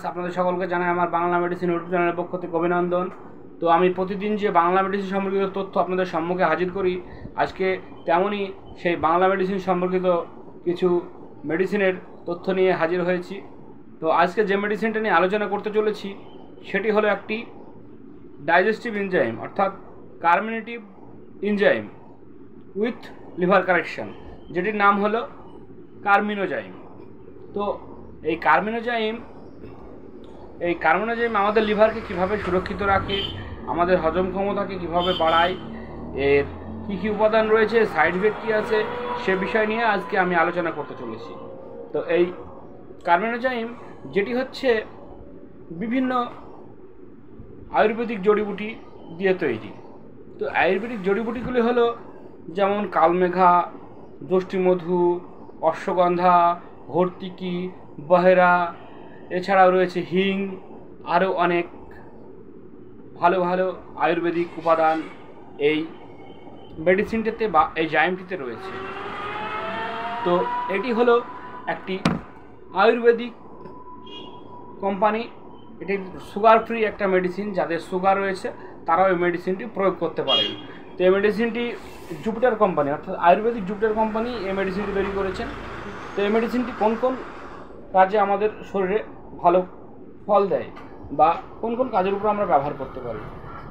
আপনাদের সকলকে জানাই আমার বাংলা মেডিসিন ইউটিউব চ্যানেলের পক্ষ থেকে অভিনন্দন। তো আমি প্রতিদিন যে বাংলা মেডিসিন সম্পর্কিত তথ্য আপনাদের সম্মুখে হাজির করি, আজকে তেমনই সেই বাংলা মেডিসিন সম্পর্কিত কিছু মেডিসিনের তথ্য নিয়ে হাজির হয়েছি। তো আজকে যে মেডিসিনটা নিয়ে আলোচনা করতে চলেছি সেটি হলো একটি ডাইজেস্টিভ এনজাইম অর্থাৎ carminative enzyme with liver correction, যেটির নাম হলো কার্মিনোজাইম। তো এই কার্মিনোজাইম আমাদের লিভারকে কীভাবে সুরক্ষিত রাখে, আমাদের হজম ক্ষমতাকে কীভাবে বাড়ায়, এর কী কী উপাদান রয়েছে, সাইড ইফেক্ট কী আছে, সে বিষয় নিয়ে আজকে আমি আলোচনা করতে চলেছি। তো এই কার্মিনোজাইম যেটি হচ্ছে বিভিন্ন আয়ুর্বেদিক জড়িবুটি দিয়ে তৈরি। তো আয়ুর্বেদিক জড়িবুটিগুলি হলো যেমন কালমেঘা, যষ্টিমধু, অশ্বগন্ধা, হর্তিকি, বহেরা, এছাড়াও রয়েছে হিং, আরও অনেক ভালো ভালো আয়ুর্বেদিক উপাদান এই মেডিসিনটিতে বা এই জাইমটিতে রয়েছে। তো এটি হলো একটি আয়ুর্বেদিক কোম্পানি, এটি সুগার ফ্রি একটা মেডিসিন। যাদের সুগার রয়েছে তারাও এই মেডিসিনটি প্রয়োগ করতে পারেন। তো এই মেডিসিনটি জুপিটার কোম্পানি অর্থাৎ আয়ুর্বেদিক জুপিটার কোম্পানি এই মেডিসিনটি তৈরি করেছেন। তো এই মেডিসিনটি কোন কোন কাজে আমাদের শরীরে ভালো ফল দেয় বা কোন কোন কাজের উপর আমরা ব্যবহার করতে পারি,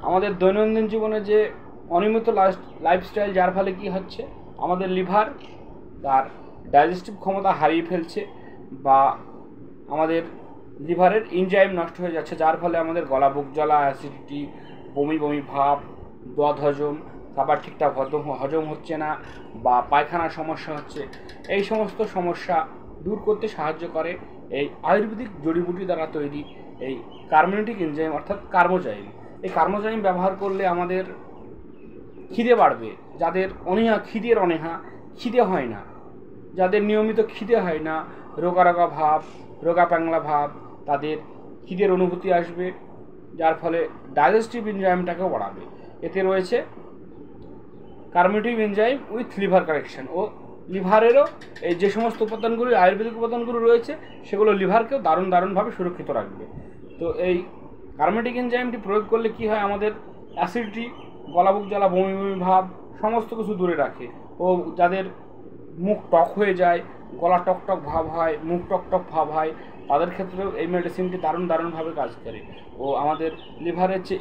আমাদের দৈনন্দিন জীবনে যে অনিয়মিত লাইফস্টাইল, যার ফলে কী হচ্ছে আমাদের লিভার তার ডাইজেস্টিভ ক্ষমতা হারিয়ে ফেলছে বা আমাদের লিভারের এনজাইম নষ্ট হয়ে যাচ্ছে, যার ফলে আমাদের গলা বুক জ্বালা, অ্যাসিডিটি, বমি বমি ভাব, বদহজম, খাবার ঠিকঠাক হজম হচ্ছে না বা পায়খানার সমস্যা হচ্ছে, এই সমস্ত সমস্যা দূর করতে সাহায্য করে এই আয়ুর্বেদিক জড়িবুটি দ্বারা তৈরি এই কার্মিনেটিভ এনজাইম অর্থাৎ কার্মোজাইম। এই কার্মোজাইম ব্যবহার করলে আমাদের খিদে বাড়বে। যাদের খিদের অনীহা, খিদে হয় না, যাদের নিয়মিত খিদে হয় না, রোগা রোগা ভাব, রোগা প্যাংলা ভাব, তাদের খিদের অনুভূতি আসবে, যার ফলে ডাইজেস্টিভ এনজাইমটাকেও বাড়াবে। এতে রয়েছে carminative enzyme with liver correction, ও লিভারেরও এই যে সমস্ত উপাদানগুলি আয়ুর্বেদিক উপাদানগুলো রয়েছে সেগুলো লিভারকেও দারুণভাবে সুরক্ষিত রাখবে। তো এই কার্মিনেটিভ এনজাইমটি প্রয়োগ করলে কি হয়, আমাদের অ্যাসিডিটি, গলাবুক জ্বালা, বমি বমি ভাব সমস্ত কিছু দূরে রাখে। ও যাদের মুখ টক হয়ে যায়, গলা টকটক ভাব হয়, মুখ টকটক ভাব হয়, তাদের ক্ষেত্রেও এই মেডিসিনটি দারুণভাবে কাজ করে। ও আমাদের লিভারের যে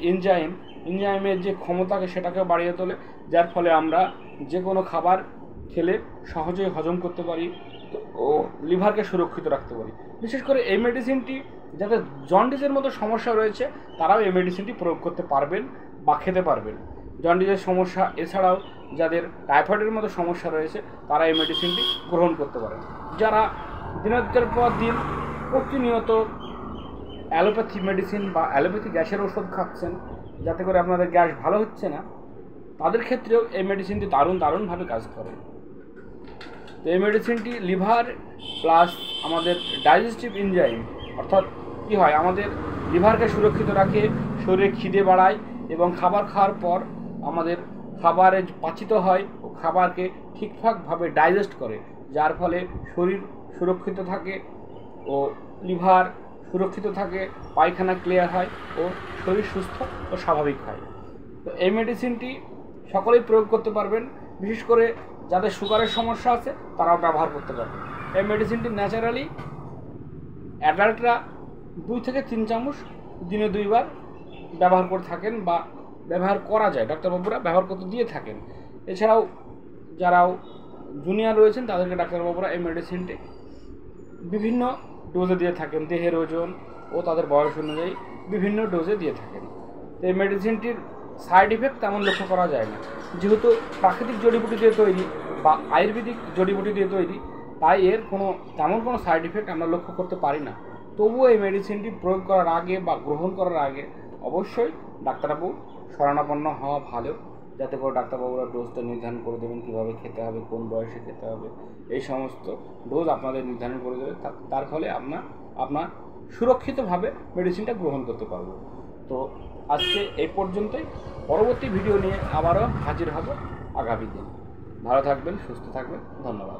এনজাইমের যে ক্ষমতাকে সেটাকেও বাড়িয়ে তোলে, যার ফলে আমরা যে কোনো খাবার খেলে সহজেই হজম করতে পারি ও লিভারকে সুরক্ষিত রাখতে পারি। বিশেষ করে এই মেডিসিনটি যাদের জন্ডিসের মতো সমস্যা রয়েছে তারাও এই মেডিসিনটি প্রয়োগ করতে পারবেন বা খেতে পারবেন। জন্ডিসের সমস্যা এছাড়াও যাদের টাইফয়েডের মতো সমস্যা রয়েছে তারা এই মেডিসিনটি গ্রহণ করতে পারেন। যারা দিনের পর দিন প্রতিনিয়ত অ্যালোপ্যাথি মেডিসিন বা অ্যালোপ্যাথি গ্যাসের ওষুধ খাচ্ছেন, যাতে করে আপনাদের গ্যাস ভালো হচ্ছে না, তাদের ক্ষেত্রেও এই মেডিসিনটি দারুণভাবে কাজ করে। তো এই মেডিসিনটি লিভার প্লাস আমাদের ডাইজেস্টিভ এনজাইম অর্থাৎ কী হয়, আমাদের লিভারকে সুরক্ষিত রাখে, শরীরে খিদে বাড়ায় এবং খাবার খাওয়ার পর আমাদের খাবারে পাচিত হয় ও খাবারকে ঠিকঠাকভাবে ডাইজেস্ট করে, যার ফলে শরীর সুরক্ষিত থাকে ও লিভার সুরক্ষিত থাকে, পায়খানা ক্লিয়ার হয় ও শরীর সুস্থ ও স্বাভাবিক হয়। তো এই মেডিসিনটি সকলেই প্রয়োগ করতে পারবেন, বিশেষ করে যাদের সুগারের সমস্যা আছে তারাও ব্যবহার করতে পারবে। এই মেডিসিনটি ন্যাচারালি অ্যাডাল্টরা 2 থেকে 3 চামচ দিনে 2 বার ব্যবহার করে থাকেন বা ব্যবহার করা যায়, ডাক্তারবাবুরা ব্যবহার করতে দিয়ে থাকেন। এছাড়াও যারাও জুনিয়র রয়েছেন তাদেরকে ডাক্তারবাবুরা এই মেডিসিনটি বিভিন্ন ডোজে দিয়ে থাকেন, দেহের ওজন ও তাদের বয়স অনুযায়ী বিভিন্ন ডোজে দিয়ে থাকেন। তো এই মেডিসিনটির সাইড ইফেক্ট তেমন লক্ষ্য করা যায় না, যেহেতু প্রাকৃতিক জড়িবুটি দিয়ে তৈরি বা আয়ুর্বেদিক জড়িবুটি দিয়ে তৈরি, তাই এর তেমন কোনো সাইড ইফেক্ট আমরা লক্ষ্য করতে পারি না। তবুও এই মেডিসিনটি প্রয়োগ করার আগে বা গ্রহণ করার আগে অবশ্যই ডাক্তারবাবু শরণাপন্ন হওয়া ভালো, যাতে করে ডাক্তারবাবুরা ডোজটা নির্ধারণ করে দেবেন, কীভাবে খেতে হবে, কোন বয়সে খেতে হবে, এই সমস্ত ডোজ আপনাদের নির্ধারণ করে দেবে। তার ফলে আপনার সুরক্ষিতভাবে মেডিসিনটা গ্রহণ করতে পারবো। তো আজকে এই পর্যন্তই, পরবর্তী ভিডিও নিয়ে আবারও হাজির হব আগামী দিন। ভালো থাকবেন, সুস্থ থাকবেন, ধন্যবাদ।